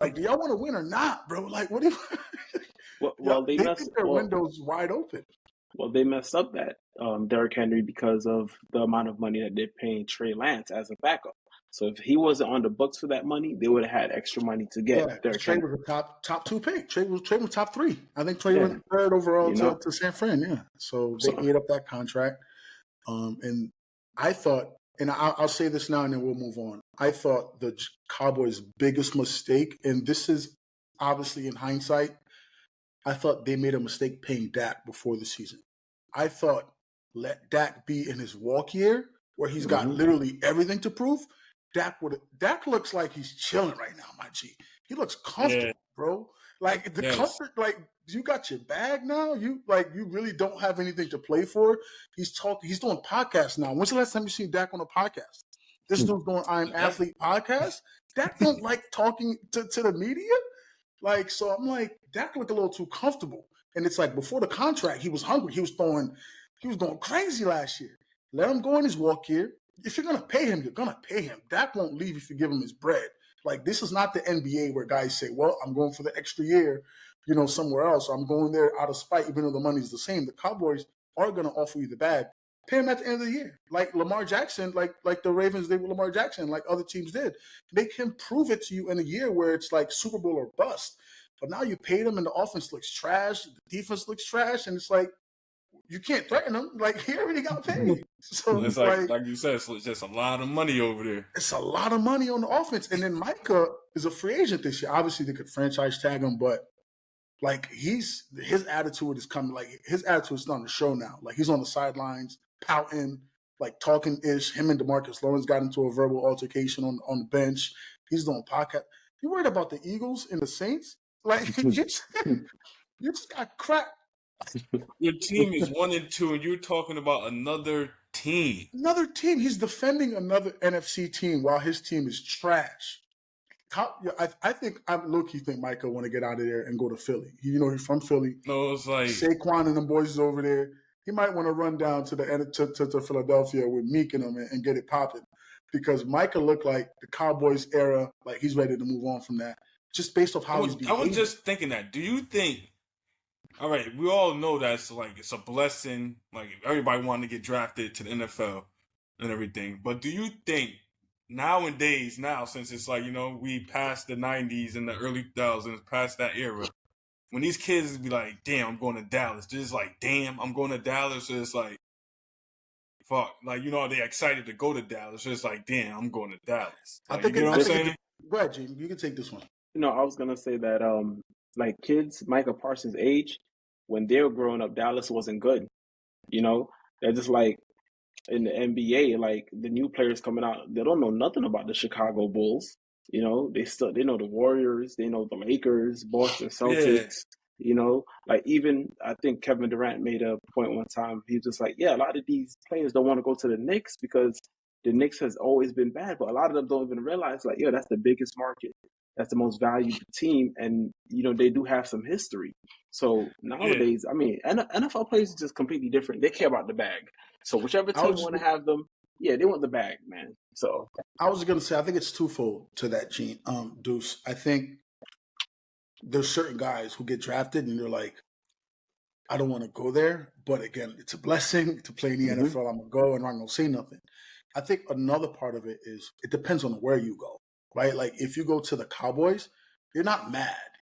Like, do y'all want to win or not, bro? Like, what do you? Well, they think their window's wide open. Well, they messed up that Derrick Henry because of the amount of money that they're paying Trey Lance as a backup. So if he wasn't on the books for that money, they would have had extra money to get Derrick Trey Henry. was a top 2 pick. Trey was top 3. I think Trey went 3rd overall to San Fran. Yeah, so they ate up that contract. And I thought, and I'll say this now, and then we'll move on. I thought the Cowboys' biggest mistake, and this is obviously in hindsight, I thought they made a mistake paying Dak before the season. I thought let Dak be in his walk year where he's got literally everything to prove. Dak looks like he's chilling right now, my G. He looks comfortable, bro. Like the comfort, like you got your bag now. You really don't have anything to play for. He's doing podcasts now. When's the last time you seen Dak on a podcast? This dude's doing I Am Athlete podcast. Dak don't like talking to the media. Like, so I'm like, Dak looked a little too comfortable. And it's like before the contract, he was hungry. He was going crazy last year. Let him go in his walk year. If you're gonna pay him, you're gonna pay him. Dak won't leave if you give him his bread. Like, this is not the NBA where guys say, well, I'm going for the extra year, somewhere else. Or I'm going there out of spite, even though the money's the same. The Cowboys are gonna offer you the bag. Pay him at the end of the year. Like Lamar Jackson, like the Ravens did with Lamar Jackson, like other teams did. Make him prove it to you in a year where it's like Super Bowl or bust. But now you paid him and the offense looks trash, the defense looks trash, and it's like, you can't threaten him. Like, he already got paid. So it's like you said, it's just a lot of money over there. It's a lot of money on the offense. And then Micah is a free agent this year. Obviously, they could franchise tag him, but like his attitude is coming. Like, his attitude is on the show now. Like, he's on the sidelines, pouting, like talking ish. Him and DeMarcus Lawrence got into a verbal altercation on the bench. He's doing podcast. You worried about the Eagles and the Saints? Like, you just got cracked. Your team is 1-2, and you're talking about another team. Another team. He's defending another NFC team while his team is trash. I think low-key think Micah want to get out of there and go to Philly. He's from Philly. No, it's like Saquon and them boys is over there. He might want to run down to to Philadelphia with Meek and them and get it popping, because Micah looked like the Cowboys era. Like, he's ready to move on from that, just based off how he's behaving. I was just thinking that. Do you think? All right, we all know that's like it's a blessing. Like, everybody wanting to get drafted to the NFL and everything. But do you think nowadays, since it's like, we passed the 90s and the early 2000s, past that era, when these kids be like, damn, I'm going to Dallas, they're just like, damn, I'm going to Dallas. So it's like, fuck. Like, they're excited to go to Dallas. So it's like, damn, I'm going to Dallas. Like, you know what I'm saying? Go ahead, Gene. You can take this one. I was going to say that, like, kids Micah Parsons' age, when they were growing up, Dallas wasn't good. They're just like in the NBA, like the new players coming out, they don't know nothing about the Chicago Bulls. They know the Warriors, they know the Lakers, Boston Celtics. Like, even I think Kevin Durant made a point one time. He was just like, yeah, a lot of these players don't want to go to the Knicks because the Knicks has always been bad, but a lot of them don't even realize, like, that's the biggest market. That's the most valuable team, and they do have some history. So nowadays, I mean, NFL players are just completely different. They care about the bag. So whichever team want to have them, they want the bag, man. So I was going to say, I think it's twofold to that, Gene. Deuce, I think there's certain guys who get drafted and they're like, I don't want to go there, but again, it's a blessing to play in the NFL. I'm gonna go and I'm gonna say nothing. I think another part of it is it depends on where you go. Right? Like, if you go to the Cowboys, you're not mad.